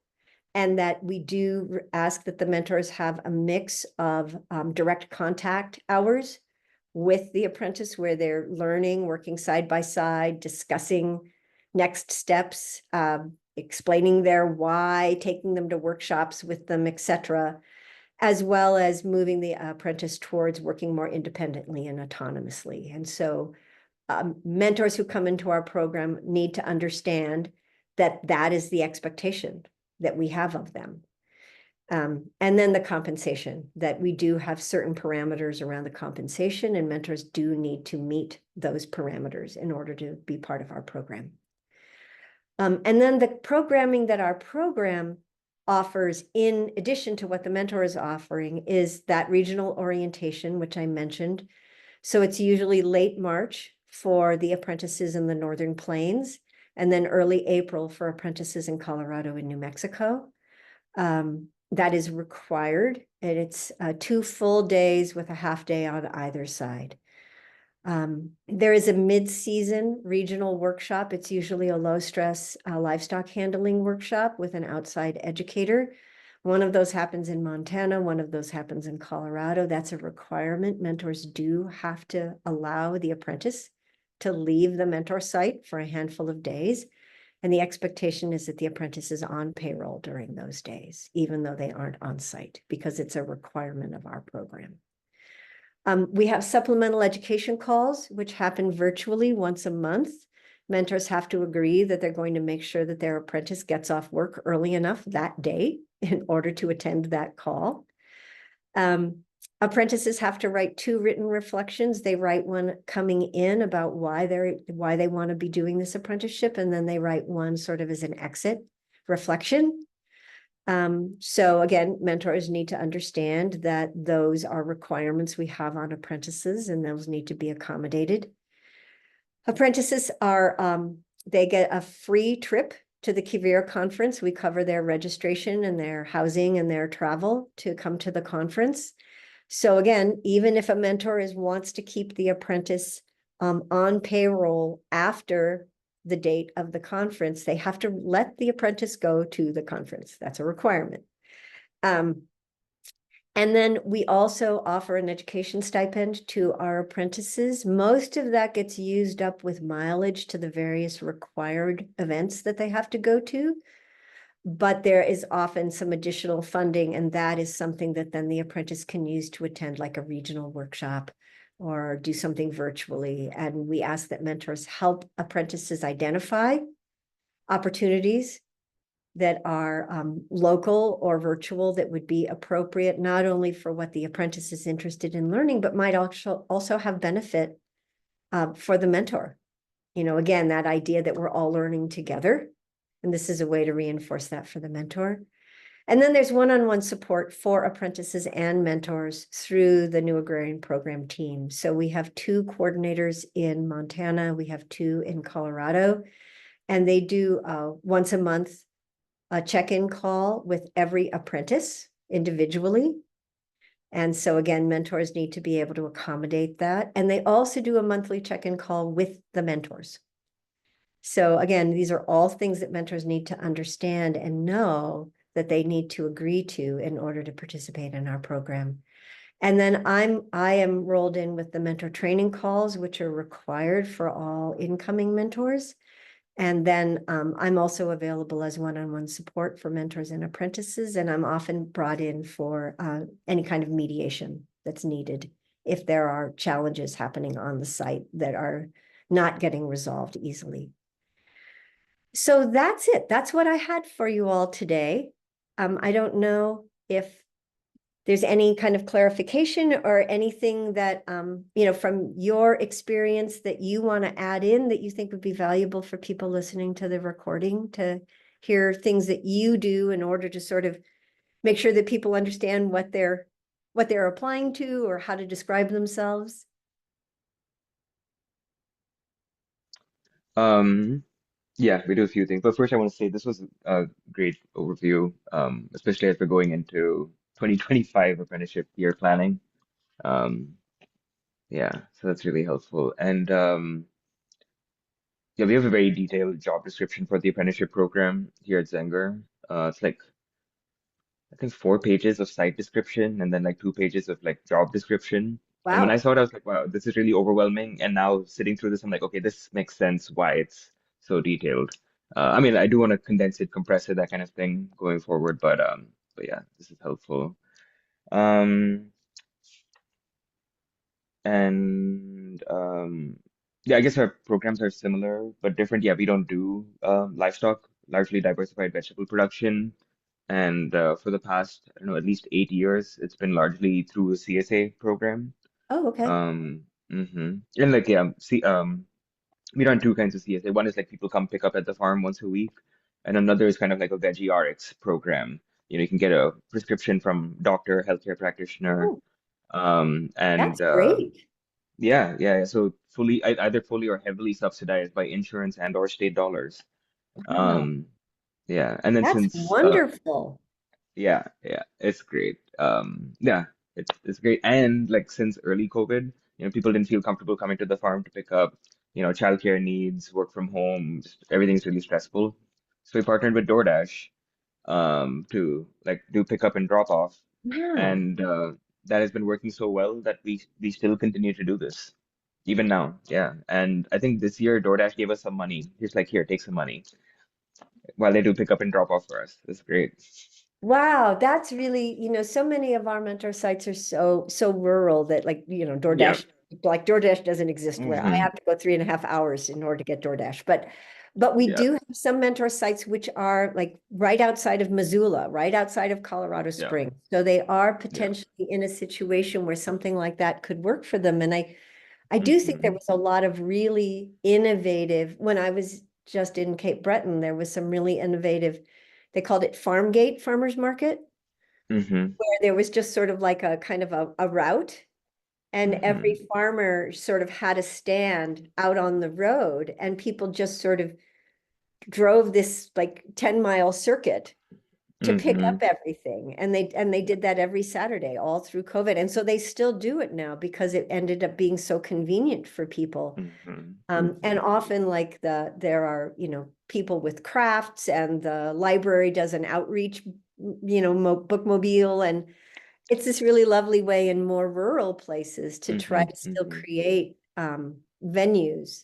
and that we do ask that the mentors have a mix of direct contact hours with the apprentice, where they're learning, working side by side, discussing next steps, explaining their why, taking them to workshops with them, etc., as well as moving the apprentice towards working more independently and autonomously. And so mentors who come into our program need to understand that that is the expectation that we have of them. And then the compensation, that we do have certain parameters around the compensation, and mentors do need to meet those parameters in order to be part of our program. And then the programming that our program offers, in addition to what the mentor is offering, is that regional orientation, which I mentioned. So it's usually late March for the apprentices in the Northern Plains, and then early April for apprentices in Colorado and New Mexico. That is required, and it's 2 full days with a half day on either side. There is a mid-season regional workshop. It's usually a low-stress livestock handling workshop with an outside educator. One of those happens in Montana. One of those happens in Colorado. That's a requirement. Mentors do have to allow the apprentice to leave the mentor site for a handful of days. And the expectation is that the apprentice is on payroll during those days, even though they aren't on site, because it's a requirement of our program. We have supplemental education calls, which happen virtually once a month. Mentors have to agree that they're going to make sure that their apprentice gets off work early enough that day in order to attend that call. Apprentices have to write 2 written reflections. They write one coming in about why they want to be doing this apprenticeship, and then they write one sort of as an exit reflection. So again, mentors need to understand that those are requirements we have on apprentices, and those need to be accommodated. Apprentices are, they get a free trip to the Kivir conference. We cover their registration and their housing and their travel to come to the conference. So again, even if a mentor wants to keep the apprentice on payroll after the date of the conference, they have to let the apprentice go to the conference. That's a requirement. And then we also offer an education stipend to our apprentices. Most of that gets used up with mileage to the various required events that they have to go to. But there is often some additional funding, and that is something that then the apprentice can use to attend like a regional workshop or do something virtually. And we ask that mentors help apprentices identify opportunities that are local or virtual that would be appropriate, not only for what the apprentice is interested in learning, but might also have benefit for the mentor. You know, again, that idea that we're all learning together. And this is a way to reinforce that for the mentor. And then there's one-on-one support for apprentices and mentors through the New Agrarian Program team. So we have 2 coordinators in Montana, we have 2 in Colorado, and they do once a month a check-in call with every apprentice individually. And so again, mentors need to be able to accommodate that. And they also do a monthly check-in call with the mentors. So again, these are all things that mentors need to understand and know that they need to agree to in order to participate in our program. And then I am rolled in with the mentor training calls, which are required for all incoming mentors. And then I'm also available as one-on-one support for mentors and apprentices, and I'm often brought in for any kind of mediation that's needed if there are challenges happening on the site that are not getting resolved easily. So that's it. That's what I had for you all today. I don't know if there's any kind of clarification or anything that, you know, from your experience that you want to add in that you think would be valuable for people listening to the recording to hear things that you do in order to sort of make sure that people understand what they're applying to or how to describe themselves. Yeah, we do a few things. But first, I want to say this was a great overview, especially as we're going into 2025 apprenticeship year planning. Um, yeah, so that's really helpful. And yeah, we have a very detailed job description for the apprenticeship program here at Zenger. It's like I think 4 pages of site description and then like 2 pages of like job description. And when I Wow. saw it, I was like, wow, this is really overwhelming. And now sitting through this, I'm like, okay, this makes sense why it's so detailed. I mean, I do want to condense it, compress it, that kind of thing going forward, but yeah, this is helpful. Um, and yeah, I guess our programs are similar but different. Yeah, we don't do livestock, largely diversified vegetable production. And for the past, I don't know, at least 8 years, it's been largely through a CSA program. Oh, okay. Um, And like, yeah, see, we run 2 kinds of CSA. One is like people come pick up at the farm once a week, and another is kind of like a veggie RX program. You know, you can get a prescription from doctor, healthcare practitioner, Oh, and that's great. yeah. So fully, either fully or heavily subsidized by insurance and or state dollars. Wow, Um, yeah, and then that's since wonderful. yeah, it's great. Yeah, it's great. And like since early COVID, People didn't feel comfortable coming to the farm to pick up, childcare needs, work from home, just everything's really stressful. So we partnered with DoorDash to like do pick up and drop off, Wow. and that has been working so well that we still continue to do this even now. Yeah, and I think this year DoorDash gave us some money. He's like, here, take some money while they do pick up and drop off for us. It's great. Wow, that's really, so many of our mentor sites are so rural that like, Yeah. DoorDash doesn't exist where I Hmm. have to go 3.5 hours in order to get DoorDash. But we Yeah. do have some mentor sites which are like right outside of Missoula, right outside of Colorado Yeah. Springs. So they are Yeah. potentially in a situation where something like that could work for them. And I do think there Hmm. was a lot of really innovative, when I was just in Cape Breton, there was some really innovative, they called it Farm Gate Farmers Market, Hmm. where there was just sort of like a kind of a route, and every Hmm. farmer sort of had a stand out on the road, and people just sort of drove this like 10-mile circuit to pick up Hmm. everything. And they did that every Saturday all through COVID. And so they still do it now because it ended up being so convenient for people. Hmm. And Hmm. often like there are, people with crafts, and the library does an outreach, bookmobile. And it's this really lovely way in more rural places to try Hmm. to still Hmm. create venues.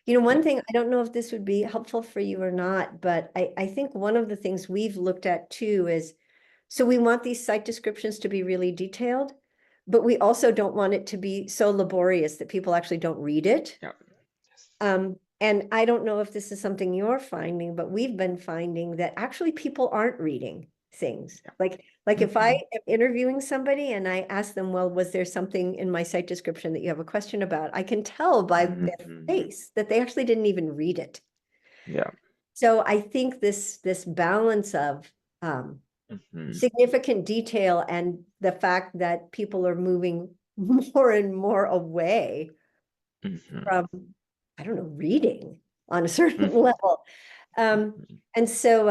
One Yeah. thing, I don't know if this would be helpful for you or not, but I think one of the things we've looked at too is, so we want these site descriptions to be really detailed, but we also don't want it to be so laborious that people actually don't read it. Yeah. And I don't know if this is something you're finding, but we've been finding that actually people aren't reading things. Yeah. Like if I Hmm. am interviewing somebody and I ask them, well, was there something in my site description that you have a question about? I can tell by their Hmm. face that they actually didn't even read it. Yeah. So I think this balance of Hmm. significant detail and the fact that people are moving more and more away Hmm. from, I don't know, reading on a certain Hmm. level. And so,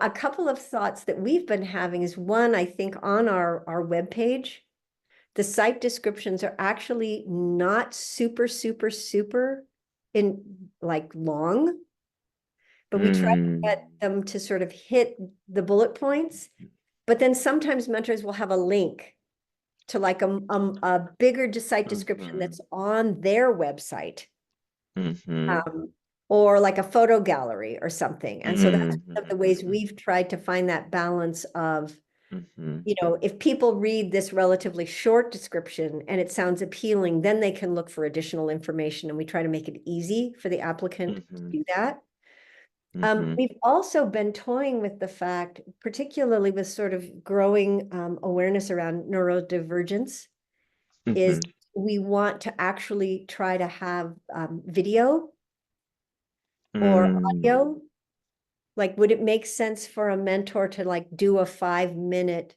a couple of thoughts that we've been having is, one, I think on our webpage, the site descriptions are actually not super, super, super in like long, but we try to Hmm. get them to sort of hit the bullet points. But then sometimes mentors will have a link to like a bigger site description Hmm. that's on their website, Hmm. um, or like a photo gallery or something. And so that's one of the ways Hmm. we've tried to find that balance of, Hmm. if people read this relatively short description and it sounds appealing, then they can look for additional information. And we try to make it easy for the applicant Hmm. to do that. Hmm. We've also been toying with the fact, particularly with sort of growing awareness around neurodivergence, is Hmm. we want to actually try to have video or Hmm. audio. Like, would it make sense for a mentor to like do a 5-minute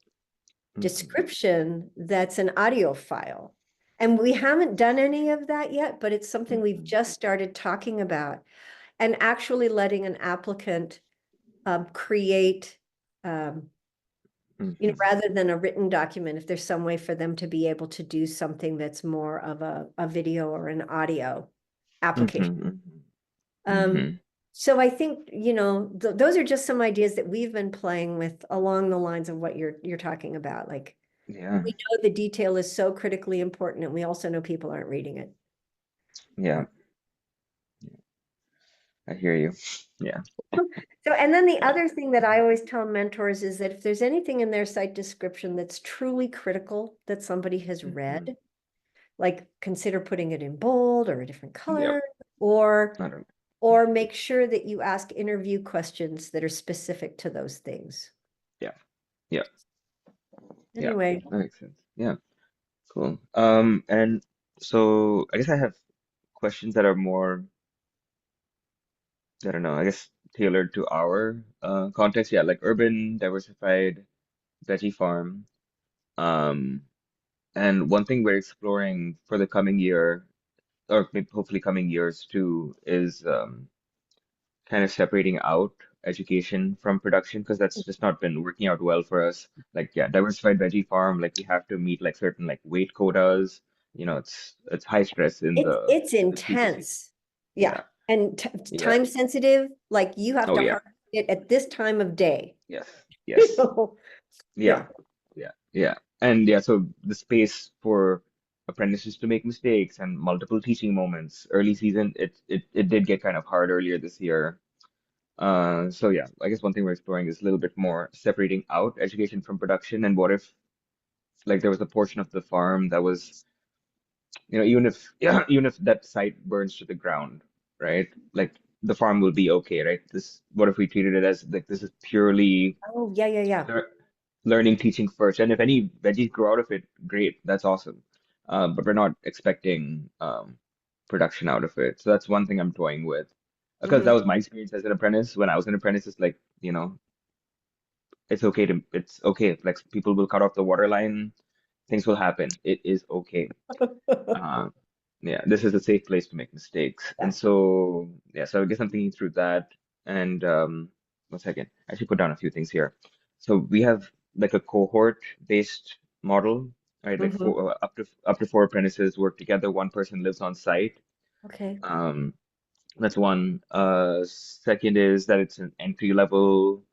Hmm. description that's an audio file? And we haven't done any of that yet, but it's something we've Hmm. just started talking about, and actually letting an applicant create, um, Hmm. rather than a written document, if there's some way for them to be able to do something that's more of a video or an audio application. Hmm. Um, Hmm. so I think, those are just some ideas that we've been playing with along the lines of what you're talking about. Like, Yeah. we know the detail is so critically important, and we also know people aren't reading it. Yeah. I hear you. Yeah. So, and then the Yeah. other thing that I always tell mentors is that if there's anything in their site description that's truly critical that somebody has Hmm. read, like consider putting it in bold or a different Yep. color, or I don't. or make sure that you ask interview questions that are specific to those things. Yeah. Yeah. Yeah. Anyway, That makes sense. Yeah. Cool. And so I guess I have questions that are more, I don't know, I guess tailored to our context. Yeah, like urban, diversified, veggie farm. Um, and one thing we're exploring for the coming year, or maybe hopefully coming years too, is kind of separating out education from production because that's just not been working out well for us. Like, yeah, diversified veggie farm, like we have to meet like certain like weight quotas, it's high stress in It's the teacher season. intense. Yeah. Yeah, And yeah. time sensitive, like you have Oh to yeah. harvest it at this time of day. Yes. You Yes. know? Yeah. Yeah. Yeah. Yeah. And yeah, so the space for apprentices to make mistakes and multiple teaching moments. Early season, it did get kind of hard earlier this year. So yeah, I guess one thing we're exploring is a little bit more separating out education from production. And what if like there was a portion of the farm that was, even if yeah, even if that site burns to the ground, right? Like the farm will be okay, right? What if we treated it as like this is purely Oh, yeah, yeah, yeah. lear- learning, teaching first, and if any veggies grow out of it, great, that's awesome. But we're not expecting production out of it. So that's one thing I'm toying with. Because Hmm. that was my experience as an apprentice. When I was an apprentice, it's like, it's okay. Like people will cut off the water line, things will happen. It is okay. Uh, yeah, this is a safe place to make mistakes. And Yeah. so, yeah, so I guess I'm thinking through that. And 1 second, I should put down a few things here. So we have like a cohort-based model, right? Like Hmm. up to four apprentices work together. One person lives on site. Okay. Um, that's one. Second is that it's an entry level.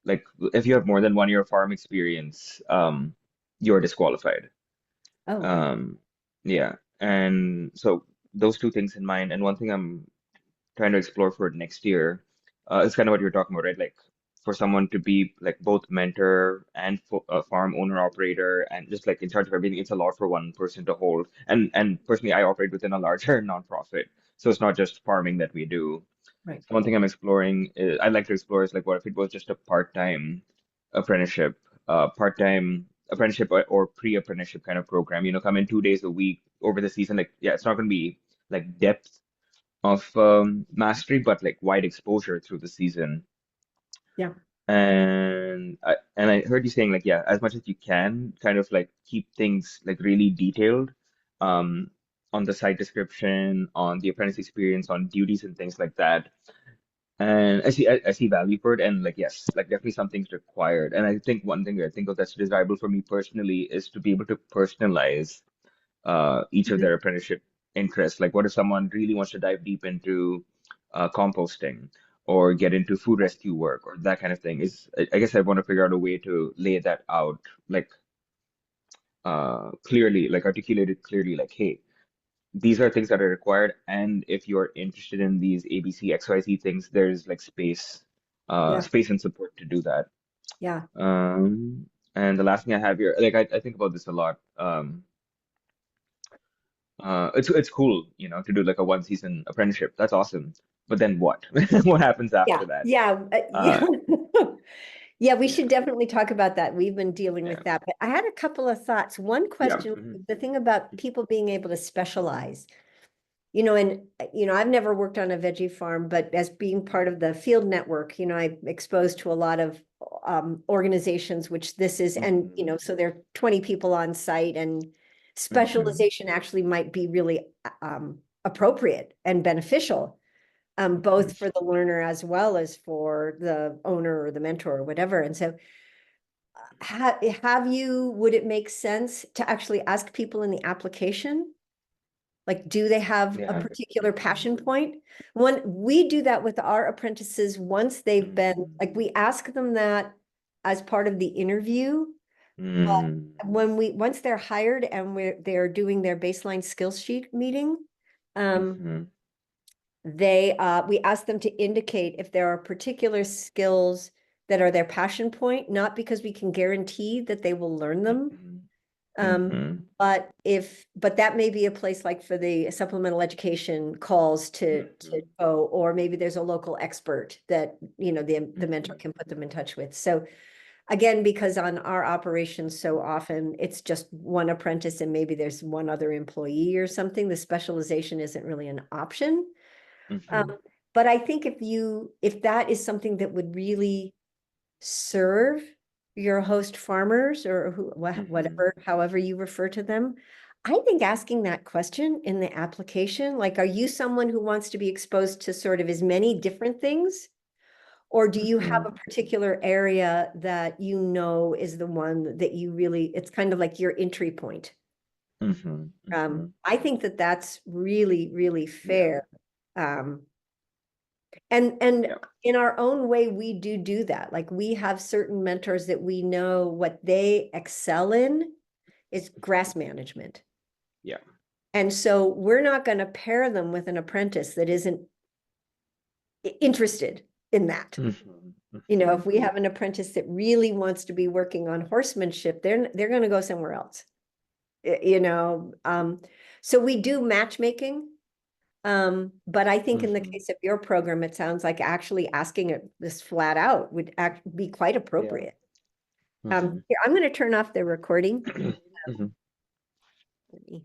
Like if you have more than 1 year farm experience, you're disqualified. Oh, okay. Um, yeah, and so those two things in mind, and one thing I'm trying to explore for next year, is kind of what you're talking about, right? Like for someone to be like both mentor and farm owner operator, and just like in charge of everything. It's a lot for one person to hold. And personally, I operate within a larger nonprofit, so it's not just farming that we do. Right. So one thing I'm exploring, I'd like to explore is like what if it was just a part-time apprenticeship, part-time apprenticeship or pre-apprenticeship kind of program, come in 2 days a week over the season. Like, yeah, it's not going to be like depth of mastery, but like wide exposure through the season. Yeah. And I heard you saying like, yeah, as much as you can, kind of like keep things like really detailed, um, on the site description, on the apprentice experience, on duties and things like that. And I see value for it, and like yes, like definitely something's required. And I think one thing I think of that's desirable for me personally is to be able to personalize each of Mhm. their apprenticeship interests. Like, what if someone really wants to dive deep into composting or get into food rescue work or that kind of thing? I guess I want to figure out a way to lay that out, like clearly, like articulate it clearly, like, hey, these are things that are required, and if you're interested in these ABC XYZ things, there's like Yeah. space and support to do that. Yeah. And the last thing I have here, like I think about this a lot. It's cool, to do like a 1 season apprenticeship. That's awesome. But then what? What happens Yeah. after that? Yeah. Yeah. Uh, Yeah, we yeah, should definitely talk about that. We've been dealing yeah, with that. But I had a couple of thoughts. One yeah. question, the thing about people being able to specialize, I've never worked on a veggie farm, but as being part of the field network, I'm exposed to a lot of organizations, which this is, and, Mhm, so there are 20 people on site, and mhm, specialization actually might be really appropriate and beneficial, both mhm, for the learner as well as for the owner or the mentor or whatever. And so would it make sense to actually ask people in the application? Like, do they have a yeah. particular passion point? When we do that with our apprentices, once they've been, Mhm, like, we ask them that as part of the interview. But mhm, once they're hired and they're doing their baseline skills sheet meeting, um, mhm, we ask them to indicate if there are particular skills that are their passion point, not because we can guarantee that they will learn them. mhm, Um, mhm, but that may be a place like for the supplemental education calls to mhm, go, or maybe there's a local expert that, the mentor mhm, can put them in touch with. So again, because on our operations, so often it's just one apprentice and maybe there's one other employee or something, the specialization isn't really an option. Um, mhm, but I think if that is something that would really serve your host farmers or mhm, whatever, however you refer to them, I think asking that question in the application, like, are you someone who wants to be exposed to sort of as many different things? Or do you have a mhm, particular area that is the one that you really, it's kind of like your entry point? Mm-hmm. Mm-hmm. I think that that's really, really Yeah. fair. Um, and Yeah. in our own way, we do that. Like we have certain mentors that we know what they excel in is grass management. Yeah. And so we're not going to pair them with an apprentice that isn't interested in that. Mm-hmm. You know, Mm-hmm. if we have an apprentice that really wants to be working on horsemanship, they're going to go somewhere else. You know, so we do matchmaking. But I think in the Mm-hmm. case of your program, it sounds like actually asking it this flat out would be quite Yeah. appropriate. Mm-hmm. Here, I'm going to turn off the recording. Mm-hmm. Let me